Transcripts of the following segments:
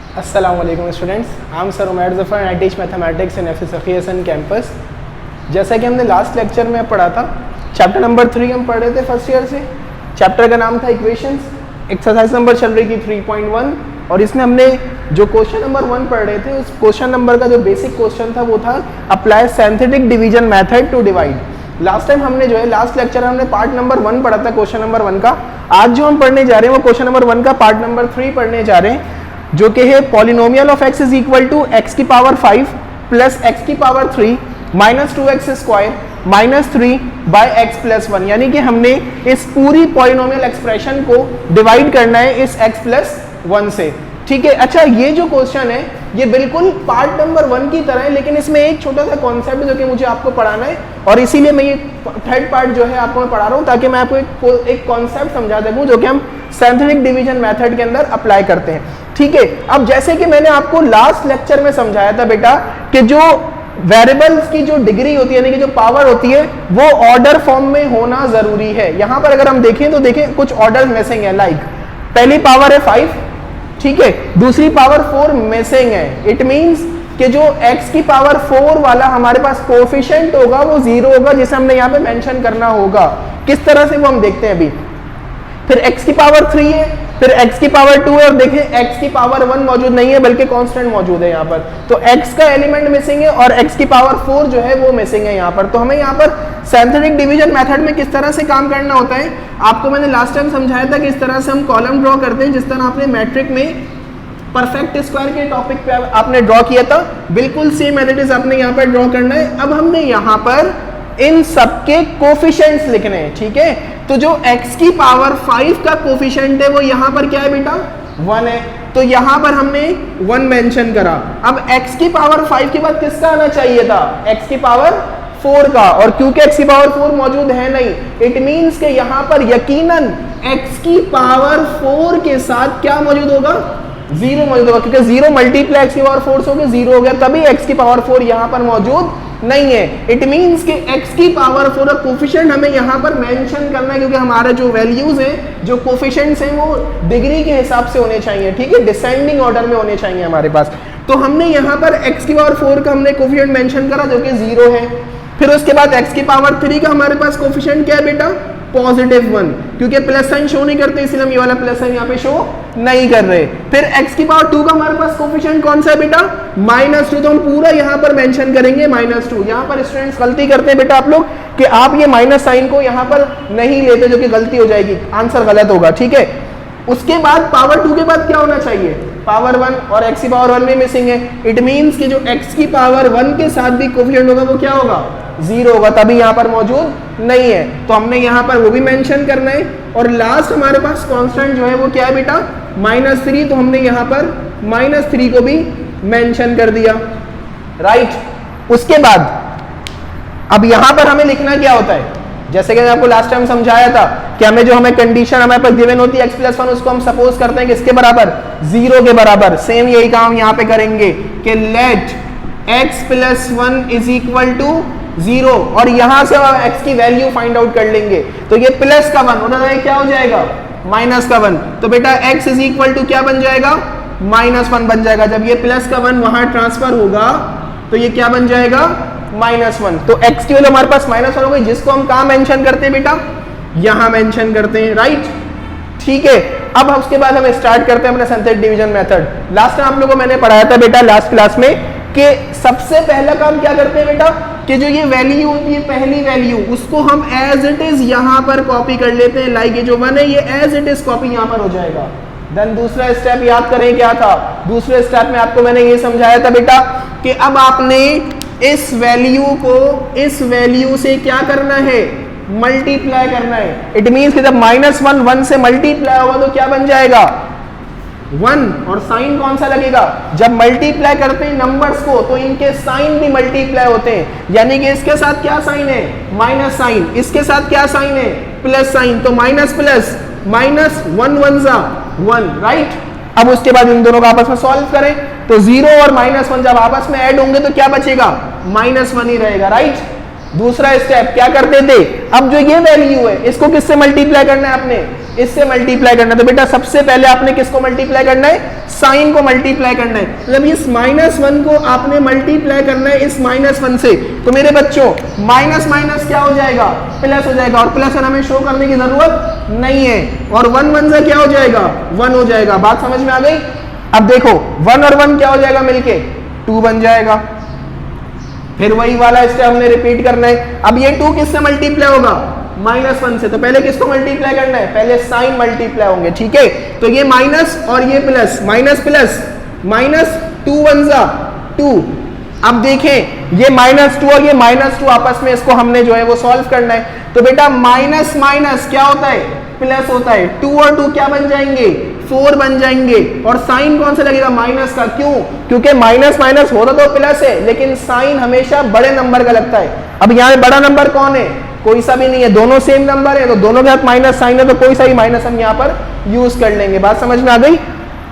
Assalamualaikum students, I'm Sir Umair Zafar and I teach mathematics in FSFESN campus। जैसा कि हमने last lecture में पढ़ा था, चैप्टर नंबर 3 हम पढ़ रहे थे फर्स्ट ईयर से। चैप्टर का नाम था इक्वेशंस, एक्सरसाइज नंबर चल रही थी 3.1 और इसमें हमने जो क्वेश्चन नंबर 1 पढ़ रहे थे उस क्वेश्चन नंबर का जो बेसिक क्वेश्चन था वो था apply synthetic division method to divide. Last time हमने जो है लास्ट लेक्चर हमने पार्ट नंबर 1 पढ़ा था क्वेश्चन नंबर 1 का। आज जो हम पढ़ने जा रहे हैं वो क्वेश्चन नंबर 1 का पार्ट नंबर 3 पढ़ने जा रहे हैं, जो कि है polynomial of x is equal to x की पावर 5 प्लस x की power 3 minus 2x square minus 3 by x plus 1। यानी कि हमने इस पूरी पॉलिनोमियल एक्सप्रेशन को डिवाइड करना है इस x प्लस 1 से। ठीक है, अच्छा ये जो क्वेश्चन है ये बिल्कुल पार्ट नंबर 1 की तरह है, लेकिन इसमें एक छोटा सा कॉन्सेप्ट जो कि मुझे आपको पढ़ाना है और इसीलिए मैं ये थर्ड पार्ट जो है आपको मैं पढ़ा रहा हूँ ताकि मैं आपको एक कॉन्सेप्ट समझा दूँ जो कि हम सिंथेटिक डिवीजन मेथड के अंदर अप्लाई करते हैं। ठीक है, अब जैसे कि मैंने आपको लास्ट लेक्चर में समझाया था बेटा कि जो वेरिएबल्स की जो डिग्री होती है यानी कि जो पावर होती है वो ऑर्डर फॉर्म में होना जरूरी है। यहां पर अगर हम देखें तो देखें कुछ ऑर्डर मिसिंग है, लाइक पहली पावर है 5, ठीक है, दूसरी पावर 4 मिसिंग है। इट मींस कि जो x की पावर 4 वाला हमारे पास कोएफिशिएंट होगा वो 0 होगा, जिसे हमने यहाँ पे मेंशन करना होगा। किस तरह से वो हम देखते हैं अभी। फिर x की पावर 3 है, फिर x की पावर 2 है और देखें x की पावर 1 मौजूद नहीं है बल्कि कांस्टेंट मौजूद है यहाँ पर। तो x का एलिमेंट मिसिंग है और x की पावर 4 जो है वो मिसिंग है यहाँ पर। तो हमें यहाँ पर सिंथेटिक डिवीजन मेथड में किस तरह से काम करना होता है आपको मैंने लास्ट टाइम समझाया था कि इस तरह से हम कॉलम ड्रॉ करते हैं, जिस तरह आपने मैट्रिक में परफेक्ट स्क्वायर के टॉपिक पे आपने ड्रॉ किया था, बिल्कुल सेम मेथड आपने यहाँ पर ड्रॉ करना है। अब हमने यहाँ पर इन सबके कोफिशिएंट्स लिखने हैं। ठीक है, तो जो x की पावर 5 का कोफिशिएंट है वो यहाँ पर क्या है बेटा 1 है, तो यहाँ पर हमने 1 मेंशन करा। अब x की पावर 5 के बाद किसका आना चाहिए था, x की पावर 4 का, और क्योंकि x की पावर 4 मौजूद है नहीं, इट मींस कि यहाँ पर यकीनन x की पावर 4 के साथ क्या मौजूद होगा, 0 मौजूद होगा, क्योंकि 0 मल्टीप्लाई x की पावर 4 से हो गया 0 हो गया, तभी x की पावर 4 यहाँ पर मौजूद नहीं है। इट मींस कि x की पावर 4 का कोफिशिएंट हमें यहाँ पर मेंशन करना है, क्योंकि हमारे जो वैल्यूज हैं जो कोफिशिएंट्स हैं वो डिग्री के हिसाब से होने चाहिए। ठीक है, डिसेंडिंग ऑर्डर में होने चाहिए हमारे पास। तो हमने यहाँ पर x की पावर 4 का हमने कोफिशिएंट मेंशन करा जो कि 0 है। फिर उसके बाद x की पावर 3 का हमारे पास कोफिशिएंट क्या है बेटा, पॉजिटिव 1, क्योंकि प्लस साइन शो नहीं करते इसलिए हम ये वाला प्लस साइन यहाँ पे शो नहीं कर रहे। फिर x की पावर 2 का हमारे पास कोफिशिएंट कौन सा है बेटा, -2, तो हम पूरा यहाँ पर मेंशन करेंगे -2। यहाँ पर स्टूडेंट्स गलती करते हैं बेटा आप लोग कि आप ये माइनस साइन को यहाँ पर नहीं लेते, जो कि गलती हो जाएगी, आंसर गलत होगा। ठीक है, उसके बाद पावर 2 के बाद क्या होना चाहिए, पावर 1, और x की पावर 1 भी मिसिंग है। इट मींस कि जो x की पावर 1 के साथ भी कोफिशिएंट होगा वो क्या होगा, 0 होगा, तभी यहाँ पर मौजूद नहीं है, तो हमने यहाँ पर वो भी मेंशन करना है। और लास्ट हमारे पास कांस्टेंट जो है वो क्या है बेटा, -3, तो हमने यहाँ पर -3 को भी मेंशन कर दिया। राइट, उसके बाद अब यहाँ पर हमें लिखना क्या होता है, जैसे कि आपको लास्ट टाइम समझाया था कि हमें जो हमें कंडीशन हमारे पास गिवन होती है x प्लस 1, उसको हम सपोज करते हैं किसके बराबर, 0 के बराबर। सेम यही काम यहाँ पे करेंगे कि let x plus 1 is equal to 0, और यहां से हम x की वैल्यू फाइंड आउट कर लेंगे। तो ये प्लस का 1 होना क्या हो जाएगा, माइनस का 1, तो बेटा x इज इक्वल टू क्या बन जाएगा, -1 बन जाएगा। जब ये प्लस का 1 वहां ट्रांसफर होगा तो ये क्या बन जाएगा, -1। तो x की वैल्यू हमारे पास -1 हो गई, जिसको हम कहां मेंशन करते हैं बेटा, यहां मेंशन करते हैं। राइट, ठीक है, अब उसके बाद हम स्टार्ट करते हैं अपना synthetic division method. Last time आप लोगों को मैंने पढ़ाया था बेटा लास्ट क्लास में कि सबसे पहला काम क्या करते हैं बेटा कि जो ये वैल्यू होती है पहली वैल्यू उसको हम एज इट इज यहां पर कॉपी कर लेते हैं। लाइक ये जो 1 है ये एज इट इज कॉपी यहां पर हो जाएगा। देन दूसरा स्टेप याद करें क्या था, दूसरे स्टेप में आपको मैंने ये समझाया था बेटा कि अब आपने इस वैल्यू को इस वैल्यू से क्या करना है, मल्टीप्लाई करना है। इट मींस कि जब -1 1 से मल्टीप्लाई होगा तो क्या बन जाएगा, 1, और साइन कौन सा लगेगा, जब मल्टीप्लाई करते हैं नंबर्स को तो इनके साइन भी मल्टीप्लाई होते हैं, यानी कि इसके साथ क्या साइन है, माइनस साइन, इसके साथ क्या साइन है, प्लस साइन, तो माइनस प्लस माइनस 1 1 जा 1। राइट, अब उसके बाद इन दोनों को आपस में सॉल्व करें तो 0 और -1 जब आपस में ऐड होंगे तो क्या बचेगा, -1 ही रहेगा। राइट, दूसरा स्टेप क्या करते थे, अब जो ये वैल्यू है इसको किससे मल्टीप्लाई करना है आपने, इससे मल्टीप्लाई करना है। तो बेटा सबसे पहले आपने किसको मल्टीप्लाई करना है? साइन को मल्टीप्लाई करना है। मतलब इस -1 को आपने मल्टीप्लाई करना है इस -1 से। तो मेरे बच्चों माइनस माइनस क्या हो जाएगा? प्लस हो जाएगा, और प्लस हमें शो करने की जरूरत नहीं है। और 1 1 से क्या हो जाएगा? 1 हो जाएगा। बात समझ में आ गई? अब देखो 1 और 1 क्या हो जाएगा मिलके? 2 बन जाएगा। फिर वही वाला स्टेप हमने रिपीट करना है। अब ये 2 किससे मल्टीप्लाई होगा? -1 से। तो पहले किसको मल्टीप्लाई करना है? पहले साइन मल्टीप्लाई होंगे, ठीक है। तो ये माइनस और ये प्लस, माइनस प्लस माइनस, 2 1 जा 2। अब देखें ये -2 और ये -2 आपस में इसको हमने जो है वो सॉल्व करना है। तो बेटा माइनस माइनस क्या होता है? प्लस होता है। 2 और 2 क्या बन जाएंगे? 4 बन जाएंगे। और साइन कौन सा लगेगा? माइनस का। क्यों? क्योंकि माइनस माइनस होता तो प्लस है, लेकिन साइन हमेशा बड़े नंबर का लगता है। अब यहाँ पे बड़ा नंबर कौन है? कोई सा भी नहीं है, दोनों सेम नंबर है, तो दोनों के साथ माइनस साइन है, तो कोई सा भी माइनस हम यहाँ पर यूज कर लेंगे। बात समझ में आ गई?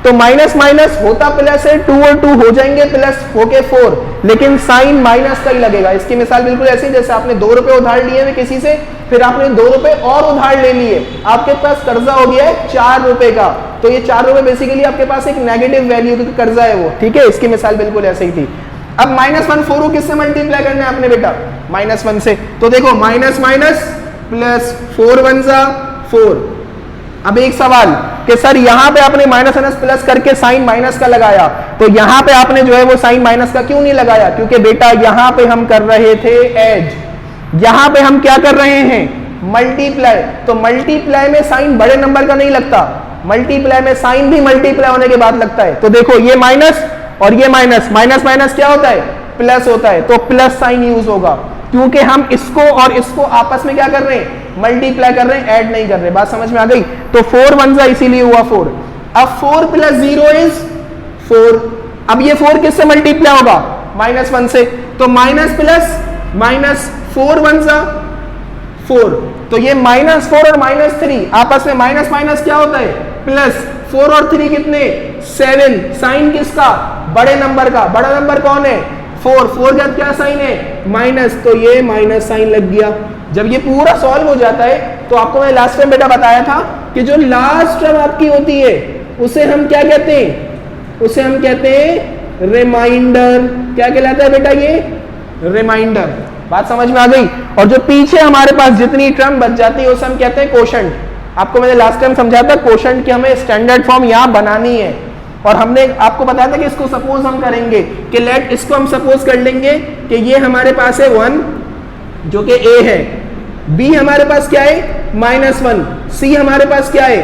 तो माइनस माइनस होता प्लस है, 2 और 2 हो जाएंगे प्लस होके 4, लेकिन साइन माइनस का ही लगेगा। इसकी मिसाल बिल्कुल ऐसी जैसे आपने 2 रुपए उधार लिए हुए किसी से, फिर आपने 2 रुपए और उधार ले लिए, आपके पास कर्जा हो गया है 4 रुपए का। तो ये 4 रुपए बेसिकली आपके पास एक नेगेटिव वैल्यू कर्जा है वो, ठीक है। इसकी मिसाल बिल्कुल ऐसे ही थी। अब -1 4 को किससे मल्टीप्लाई करना है आपने बेटा? -1 से। तो देखो माइनस माइनस प्लस, 4 1 जा 4। अब एक सवाल कि सर यहाँ पे आपने माइनस माइनस प्लस करके साइन माइनस का लगाया, तो यहाँ पे आपने जो है वो साइन माइनस का क्यों नहीं लगाया? क्योंकि बेटा यहाँ पे हम कर रहे थे एड, यहाँ पे हम क्या कर रहे हैं? मल्टीप्लाई। तो मल्टीप्लाई में साइन बड़े नंबर का नहीं लगता, मल्टीप्लाई में साइन भी मल्टीप्लाई होने के बाद लगता है। तो देखो ये माइनस और ये माइनस, माइनस माइनस क्या होता है? प्लस होता है। तो प्लस साइन यूज होगा, क्योंकि हम इसको और इसको आपस में क्या कर रहे हैं? मल्टीप्लाई कर रहे हैं, ऐड नहीं कर रहे। बात समझ में आ गई? तो 4 1 जा इसीलिए हुआ 4। अब 4 + 0 इज 4। अब ये 4 किससे मल्टीप्लाई होगा? -1 से। तो माइनस प्लस माइनस, 4 1 जा 4। तो ये -4 और -3 आपस में माइनस माइनस क्या होता है? प्लस। 4 और 3 कितने? 7। साइन किसका? बड़े नंबर का। बड़ा नंबर कौन है? 4। 4 का क्या साइन है? माइनस। तो ये माइनस साइन लग गया। जब ये पूरा सॉल्व हो जाता है तो आपको मैं लास्ट टाइम बेटा बताया था कि जो लास्ट टर्म आपकी होती है उसे हम क्या कहते हैं? उसे हम कहते हैं रिमाइंडर। क्या कहलाता है बेटा? ये रिमाइंडर। बात समझ में आ गई? और जो पीछे हमारे पास जितनी टर्म बच जाती है उसे हम कहते हैं कोशेंट। आपको मैंने लास्ट टाइम समझाया था कोशेंट की हमें स्टैंडर्ड फॉर्म यहाँ बनानी है, और हमने आपको बताया था कि इसको सपोज हम करेंगे कि लेट इसको हम सपोज कर लेंगे कि ये हमारे पास है 1 जो कि a है, b हमारे पास क्या है? -1, c हमारे पास क्या है?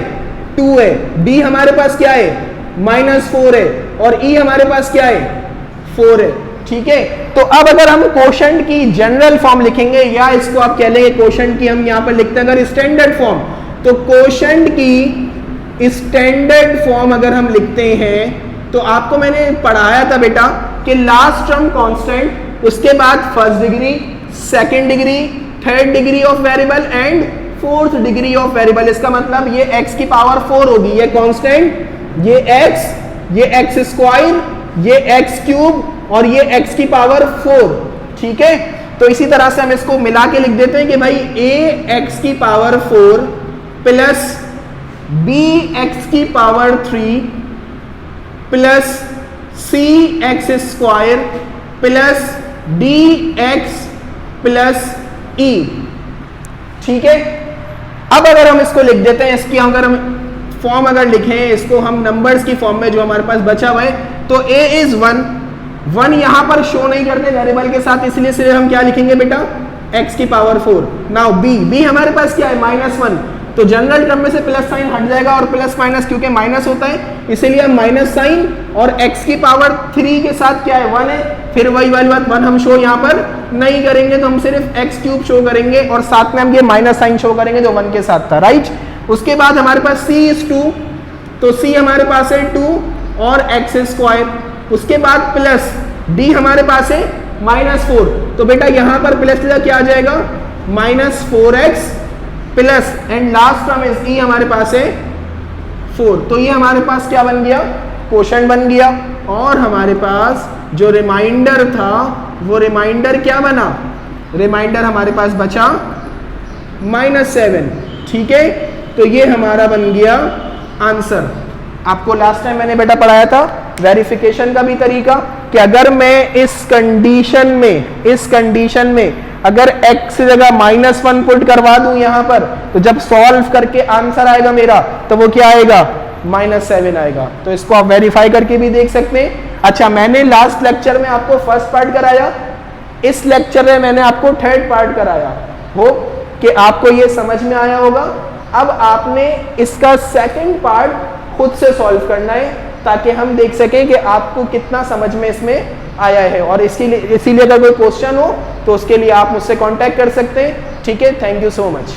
2 है, d हमारे पास क्या है? -4 है, और e हमारे पास क्या है? 4 है, ठीक है। तो अब अगर हम कोशेंट की जनरल फॉर्म लिखेंगे, या इसको आप कह लेंगे कोशेंट की हम यहां पर लिखते हैं अगर स्टैंडर्ड फॉर्म, तो कोशेंट की स्टैंडर्ड फॉर्म अगर हम लिखते हैं तो आपको मैंने पढ़ाया था बेटा कि लास्ट टर्म कांस्टेंट, उसके बाद first degree, second degree, third degree of variable and fourth degree of variable. इसका मतलब ये x की पावर 4 होगी, ये कांस्टेंट, ये x स्क्वायर, ये x क्यूब और ये x की पावर 4, ठीक है। तो इसी तरह से हम इसको मिला के लिख देते हैं कि भाई a x की पावर 4 प्लस b x की power 3 plus c x square plus d x plus e, ठीक है। अब अगर हम इसको लिख देते हैं, इसकी अगर हम फॉर्म अगर लिखें, इसको हम नंबर्स की फॉर्म में जो हमारे पास बचा हुआ है, तो a इज 1 यहां पर शो नहीं करते वेरिएबल के साथ, इसलिए सिर्फ हम क्या लिखेंगे बेटा? x की पावर 4। नाउ b हमारे पास क्या है? -1, तो जनरल टर्म में से प्लस साइन हट जाएगा और प्लस माइनस क्योंकि माइनस होता है इसीलिए हम माइनस साइन, और x की पावर 3 के साथ क्या है? 1 है। फिर वही वाली बात 1 हम शो यहाँ पर नहीं करेंगे, तो हम सिर्फ x क्यूब शो करेंगे और साथ में हम ये माइनस साइन शो करेंगे जो 1 के साथ था, राइट। उसके बाद हमारे पास c इज 2, तो c हमारे पास है 2 और x स्क्वायर। उसके बाद प्लस d हमारे पास है -4, तो बेटा यहाँ पर प्लस क्या आ जाएगा? -4x plus and last term is e हमारे पास है 4। तो ये हमारे पास क्या बन गया? कोशेंट बन गया। और हमारे पास जो रिमाइंडर था वो रिमाइंडर क्या बना? रिमाइंडर हमारे पास बचा -7, ठीक है। तो ये हमारा बन गया आंसर। आपको लास्ट टाइम मैंने बेटा पढ़ाया था वेरिफिकेशन का भी तरीका कि अगर मैं इस कंडीशन में अगर x की जगह -1 पुट करवा दूं यहां पर, तो जब सॉल्व करके आंसर आएगा मेरा तो वो क्या आएगा, -7 आएगा। तो इसको आप वेरीफाई करके भी देख सकते हैं। अच्छा, मैंने लास्ट लेक्चर में आपको फर्स्ट पार्ट कराया, इस लेक्चर में मैंने आपको थर्ड पार्ट कराया। होप कि आपको ये समझ में आया होगा। अब आपने इसका सेकंड पार्ट खुद से सॉल्व करना है ताकि हम देख सकें कि आपको कितना समझ में इसमें आया है। और इसीलिए अगर कोई क्वेश्चन हो तो उसके लिए आप मुझसे कांटेक्ट कर सकते हैं। ठीक है, थैंक यू सो मच।